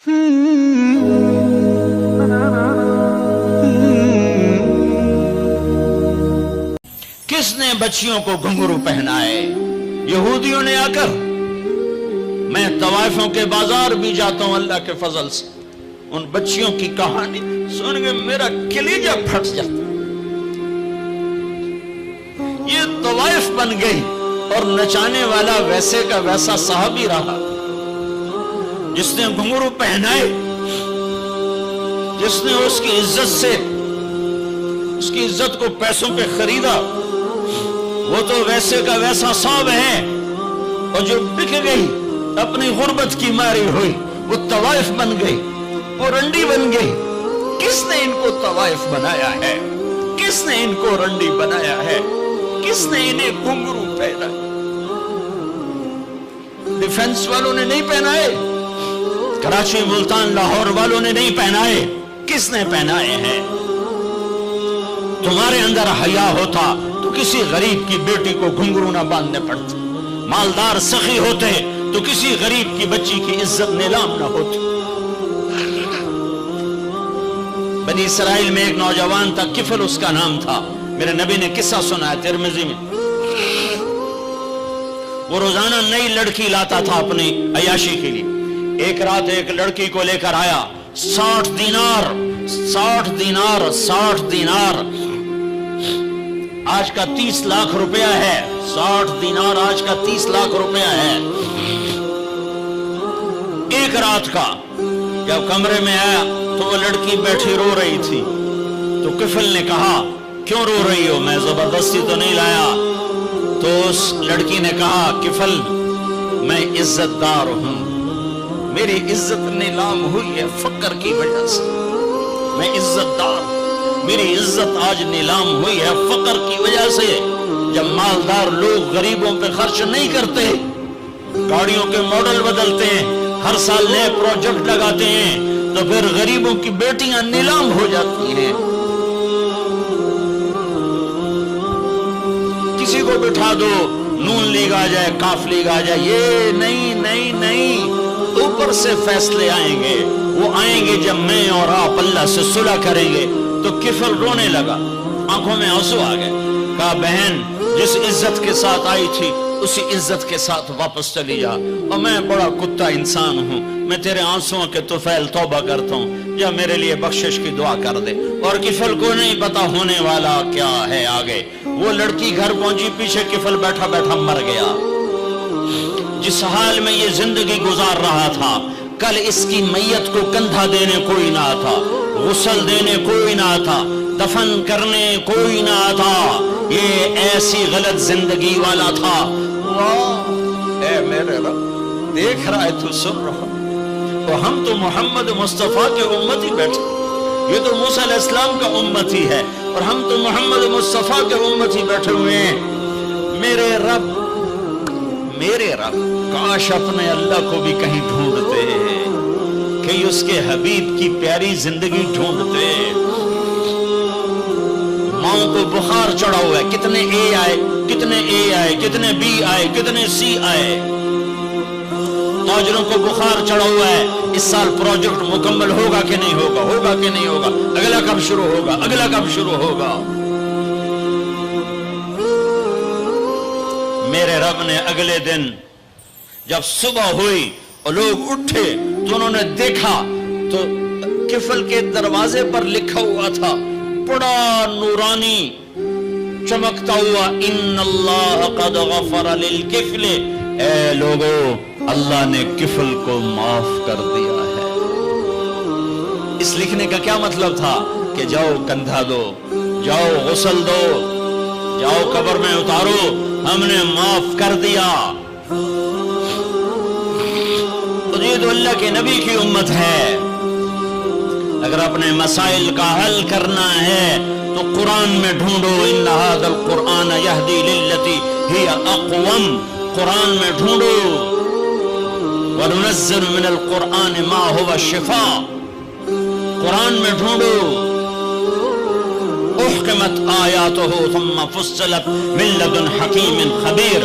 کس نے بچیوں کو گھنگرو پہنائے؟ یہودیوں نے آ کر۔ میں طوائفوں کے بازار بھی جاتا ہوں اللہ کے فضل سے، ان بچیوں کی کہانی سن کے میرا کلیجہ پھٹ جاتا۔ یہ طوائف بن گئی اور نچانے والا ویسے کا ویسا صحابی رہا، جس نے گھنگرو پہنائے، جس نے اس کی عزت سے اس کی عزت کو پیسوں پہ خریدا، وہ تو ویسے کا ویسا صاحب ہے۔ اور جو بک گئی اپنی غربت کی ماری ہوئی، وہ طوائف بن گئی، وہ رنڈی بن گئی۔ کس نے ان کو طوائف بنایا ہے؟ کس نے ان کو رنڈی بنایا ہے؟ کس نے انہیں گھنگرو پہنا؟ ڈیفنس والوں نے نہیں پہنائے، کراچی ملتان لاہور والوں نے نہیں پہنائے، کس نے پہنائے ہیں؟ تمہارے اندر حیا ہوتا تو کسی غریب کی بیٹی کو گھنگرو نہ باندھنے پڑتے، مالدار سخی ہوتے تو کسی غریب کی بچی کی عزت نیلام نہ ہوتی۔ بنی اسرائیل میں ایک نوجوان تھا، کفل اس کا نام تھا، میرے نبی نے قصہ سنا ہے ترمذی میں۔ وہ روزانہ نئی لڑکی لاتا تھا اپنی عیاشی کے لیے۔ ایک رات ایک لڑکی کو لے کر آیا، 60 دینار آج کا 30 لاکھ روپیہ ہے، 60 دینار آج کا 30 لاکھ روپیہ ہے۔ ایک رات کا جب کمرے میں آیا تو وہ لڑکی بیٹھی رو رہی تھی، تو کفل نے کہا کیوں رو رہی ہو؟ میں زبردستی تو نہیں لایا۔ تو اس لڑکی نے کہا کفل میں عزت دار ہوں، میری عزت نیلام ہوئی ہے فقر کی وجہ سے، میں عزت دار، میری عزت آج نیلام ہوئی ہے فقر کی وجہ سے۔ جب مالدار لوگ غریبوں پہ خرچ نہیں کرتے، گاڑیوں کے ماڈل بدلتے ہیں، ہر سال نئے پروجیکٹ لگاتے ہیں، تو پھر غریبوں کی بیٹیاں نیلام ہو جاتی ہیں۔ کسی کو بٹھا دو، نون لیگ آ جائے، کاف لیگ آ جائے، یہ نہیں، اوپر سے فیصلے آئیں گے۔ وہ آئیں گے جب میں اور آپ اللہ سے صلح کریں گے۔ تو کفل رونے لگا، آنکھوں میں آنسو آ گئے۔ کہا بہن جس عزت کے ساتھ آئی تھی اسی عزت کے ساتھ واپس چلی جا، اور میں بڑا کتا انسان ہوں، میں تیرے آنسوؤں کے طفیل توبہ کرتا ہوں، یا میرے لیے بخشش کی دعا کر دے۔ اور کفل کو نہیں پتا ہونے والا کیا ہے آگے۔ وہ لڑکی گھر پہنچی، پیچھے کفل بیٹھا بیٹھا مر گیا۔ جس حال میں یہ زندگی گزار رہا تھا، کل اس کی میت کو کندھا دینے کوئی نہ تھا، غسل دینے کوئی نہ تھا، دفن کرنے کوئی نہ تھا۔ یہ ایسی غلط زندگی والا تھا۔ واہ اے میرے رب، دیکھ رہا ہے تو سن رہا، تو ہم تو محمد مصطفیٰ کے امتی بیٹھے، یہ تو موسیٰ علیہ السلام کا امتی ہے، اور ہم تو محمد مصطفیٰ کے امتی بیٹھے ہوئے ہیں۔ میرے رب کاش اپنے اللہ کو بھی کہیں ڈھونڈتے، کہیں اس کے حبیب کی پیاری زندگی ڈھونڈتے۔ ماؤں کو بخار چڑھا ہوا ہے، کتنے اے آئے، کتنے بی آئے، کتنے سی آئے۔ تاجروں کو بخار چڑھا ہوا ہے، اس سال پروجیکٹ مکمل ہوگا کہ نہیں ہوگا، اگلا کب شروع ہوگا۔ میرے رب نے اگلے دن جب صبح ہوئی اور لوگ اٹھے تو انہوں نے دیکھا تو کفل کے دروازے پر لکھا ہوا تھا بڑا نورانی چمکتا ہوا، ان اللہ قد غفر للکفل، اے لوگو اللہ نے کفل کو معاف کر دیا ہے۔ اس لکھنے کا کیا مطلب تھا کہ جاؤ کندھا دو، جاؤ غسل دو، جاؤ قبر میں اتارو، ہم نے معاف کر دیا۔ تو یہ تو اللہ کے نبی کی امت ہے۔ اگر اپنے مسائل کا حل کرنا ہے تو قرآن میں ڈھونڈو، ان ھذا القرآن یہدی للتی ہی اقوم، قرآن میں ڈھونڈو۔ وننزل من القرآن ما هو شفاء، قرآن میں ڈھونڈو۔ احکمت آیاتہ ثم فصلت من لدن حکیم خبیر،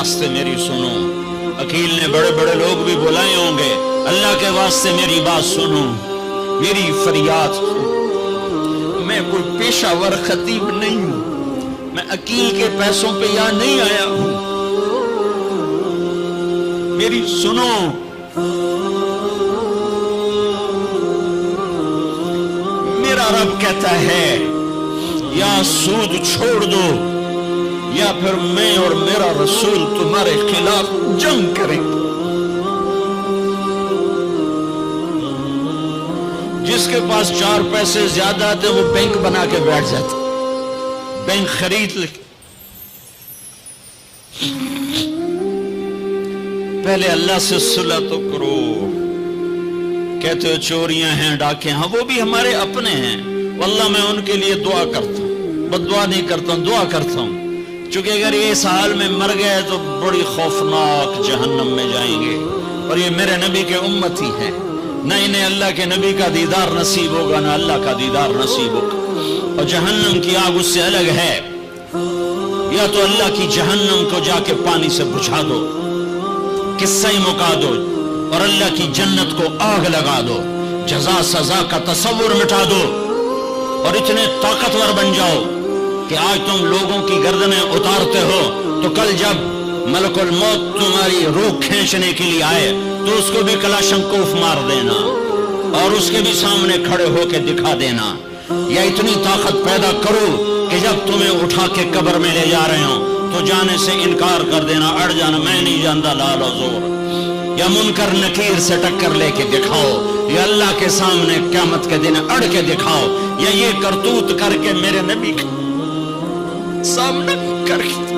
واسطے میری سنو. عقیل نے بڑے بڑے لوگ بھی بلائے ہوں گے, اللہ کے واسطے میری بات سنو, میری فریاد سنو. میں کوئی پیشہ ور خطیب نہیں ہوں, میں عقیل کے پیسوں پہ یہاں نہیں آیا ہوں. میری سنو. میرا رب کہتا ہے یا سود چھوڑ دو یا پھر میں اور میرا رسول تمہارے خلاف جنگ کریں. جس کے پاس 4 پیسے زیادہ آتے وہ بینک بنا کے بیٹھ جاتا, بینک خرید لے. پہلے اللہ سے صلح تو کرو. کہتے ہو چوریاں ہیں, ڈاکے ہیں, وہ بھی ہمارے اپنے ہیں. واللہ میں ان کے لیے دعا کرتا ہوں, بد دعا نہیں کرتا ہوں, دعا کرتا ہوں. چونکہ اگر یہ اس حال میں مر گئے تو بڑی خوفناک جہنم میں جائیں گے, اور یہ میرے نبی کے امتی ہیں. نہ انہیں اللہ کے نبی کا دیدار نصیب ہوگا, نہ اللہ کا دیدار نصیب ہوگا. اور جہنم کی آگ اس سے الگ ہے. یا تو اللہ کی جہنم کو جا کے پانی سے بجھا دو, قصہ ہی مکا دو, اور اللہ کی جنت کو آگ لگا دو, جزا سزا کا تصور مٹا دو, اور اتنے طاقتور بن جاؤ کہ آج تم لوگوں کی گردنیں اتارتے ہو تو کل جب ملک الموت تمہاری روح کھینچنے کے لیے آئے تو اس کو بھی کلاشنکوف مار دینا اور اس کے بھی سامنے کھڑے ہو کے دکھا دینا. یا اتنی طاقت پیدا کرو کہ جب تمہیں اٹھا کے قبر میں لے جا رہے ہوں تو جانے سے انکار کر دینا, اڑ جانا, میں نہیں جانتا لال حضور. یا منکر نکیر سے ٹکر لے کے دکھاؤ, یا اللہ کے سامنے قیامت کے دن اڑ کے دکھاؤ, یا یہ کرتوت کر کے میرے نبی کے سامنے کر کے.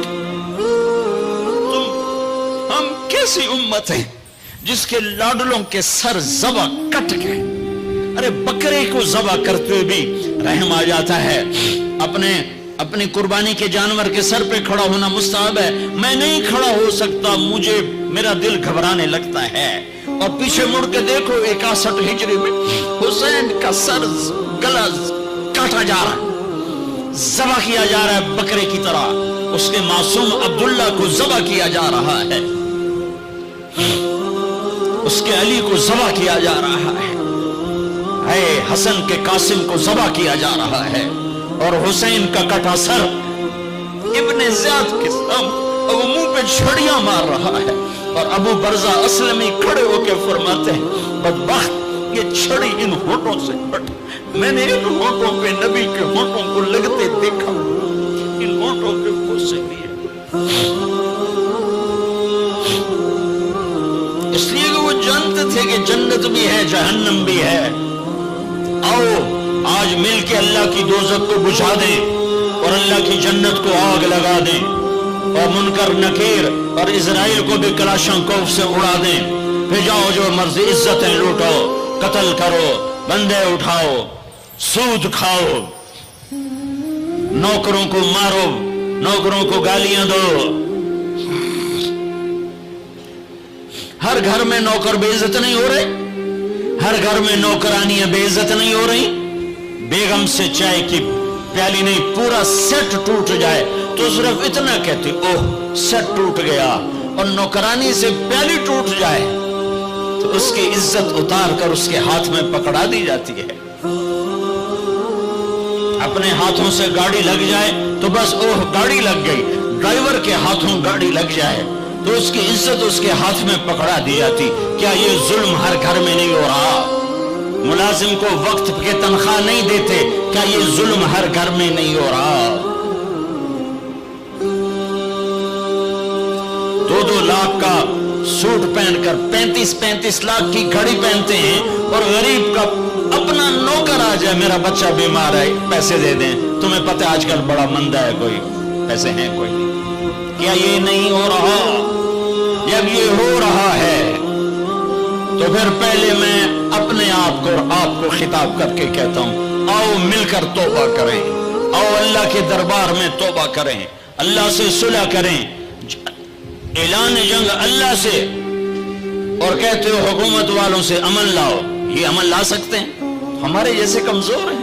ہم کیسی امت ہیں جس کے لاڈلوں کے سر ذبح کٹ گئے. ارے بکرے کو ذبح کرتے ہوئے بھی رحم آ جاتا ہے. اپنی قربانی کے جانور کے سر پہ کھڑا ہونا مستحب ہے. میں نہیں کھڑا ہو سکتا, مجھے میرا دل گھبرانے لگتا ہے. اور پیچھے مڑ کے دیکھو 61 ہجری میں حسین کا سر گلا کاٹا جا رہا ہے, ذبح کیا جا رہا ہے بکرے کی طرح. اس کے معصوم عبداللہ کو ذبح کیا جا رہا ہے, اس کے علی کو ذبح کیا جا رہا ہے, حسن کے قاسم کو ذبح کیا جا رہا ہے, اور حسین کا کٹا سر ابن زیاد کے سامنے وہ منہ پہ چھڑیاں مار رہا ہے. اور ابو برزہ اسلمی کھڑے ہو کے فرماتے ہیں بدبخت یہ چھڑی ان ہونٹوں سے ہٹ, میں نے ان ہونٹوں پہ نبی کے ہونٹوں کو لگتے دیکھا, ان ہونٹوں پہ غصے بھی ہے. اس لیے کہ وہ جانتے تھے کہ جنت بھی ہے جہنم بھی ہے. آؤ آج مل کے اللہ کی دوزخ کو بجھا دیں اور اللہ کی جنت کو آگ لگا دیں, اور منکر نکیر اور اسرائیل کو بھی کلاشنکوف سے اڑا دیں. پھر جاؤ جو مرضی عزتیں لوٹو, قتل کرو, بندے اٹھاؤ, سود کھاؤ, نوکروں کو مارو, نوکروں کو گالیاں دو. ہر گھر میں نوکر بے عزت نہیں ہو رہے, ہر گھر میں نوکرانیاں بے عزت نہیں ہو رہی. بیگم سے چائے کی پیالی نہیں پورا سیٹ ٹوٹ جائے تو صرف اتنا کہتی اوہ سیٹ ٹوٹ گیا, اور نوکرانی سے پیالی ٹوٹ جائے تو اس کی عزت اتار کر اس کے ہاتھ میں پکڑا دی جاتی ہے. اپنے ہاتھوں سے گاڑی لگ جائے تو بس اوہ گاڑی لگ گئی, ڈرائیور کے ہاتھوں گاڑی لگ جائے تو اس کی عزت اس کے ہاتھ میں پکڑا دی جاتی. کیا یہ ظلم ہر گھر میں نہیں ہو رہا؟ ملازم کو وقت کے تنخواہ نہیں دیتے, کیا یہ ظلم ہر گھر میں نہیں ہو رہا؟ 2-2 لاکھ کا سوٹ پہن کر 35 لاکھ کی گھڑی پہنتے ہیں, اور غریب کا اپنا نوکر آ جائے میرا بچہ بیمار ہے پیسے دے دیں, تمہیں پتہ آج کل بڑا مندہ ہے, کوئی پیسے ہیں کوئی نہیں. کیا یہ نہیں ہو رہا؟ جب یہ ہو رہا ہے تو پھر پہلے میں اپنے آپ کو اور آپ کو خطاب کر کے کہتا ہوں آؤ مل کر توبہ کریں, آؤ اللہ کے دربار میں توبہ کریں, اللہ سے صلح کریں. اعلان جنگ اللہ سے, اور کہتے ہو حکومت والوں سے امن لاؤ, یہ امن لا سکتے ہیں؟ ہمارے جیسے کمزور ہیں.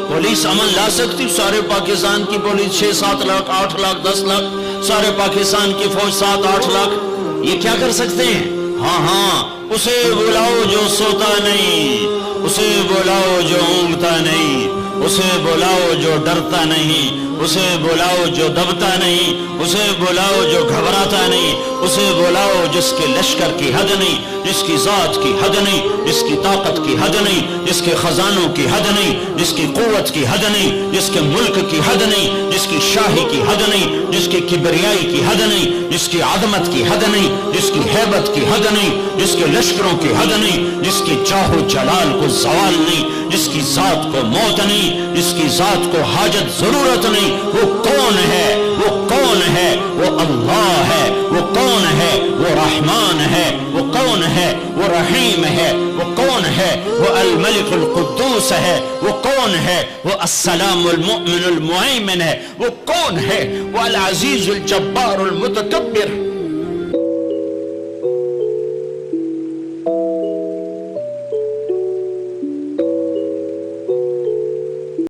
پولیس امن لا سکتی؟ سارے پاکستان کی پولیس 6-7 لاکھ 8 لاکھ 10 لاکھ سارے پاکستان کی فوج 7-8 لاکھ یہ کیا کر سکتے ہیں؟ ہاں اسے بلاؤ جو سوتا نہیں، اسے بلاؤ جو اونگتا نہیں، اسے بلاؤ جو ڈرتا نہیں، اسے بلاؤ جو دبتا نہیں، اسے بلاؤ جو گھبراتا نہیں، اسے بلاؤ جس کے لشکر کی حد نہیں، جس کی ذات کی حد نہیں، جس کی طاقت کی حد نہیں، جس کے خزانوں کی حد نہیں، جس کی قوت کی حد نہیں، جس کے ملک کی حد نہیں، جس کی شاہی کی حد نہیں، جس کی کبریائی کی حد نہیں، جس کی عظمت کی حد نہیں، جس کی ہیبت کی حد نہیں، جس کے لشکروں کی حد نہیں، جس کی جاہ و جلال کو زوال نہیں، جس کی ذات کو موت نہیں، جس کی ذات کو حاجت ضرورت نہیں۔ وہ کون ہے؟ وہ کون ہے؟ وہ اللہ ہے۔ وہ کون ہے؟ وہ رحمان ہے۔ وہ کون ہے؟ وہ رحیم ہے۔ وہ کون ہے؟ وہ الملک القدوس ہے۔ وہ کون ہے؟ وہ السلام المؤمن المہیمن ہے۔ وہ کون ہے؟ وہ العزیز الجبار المتکبر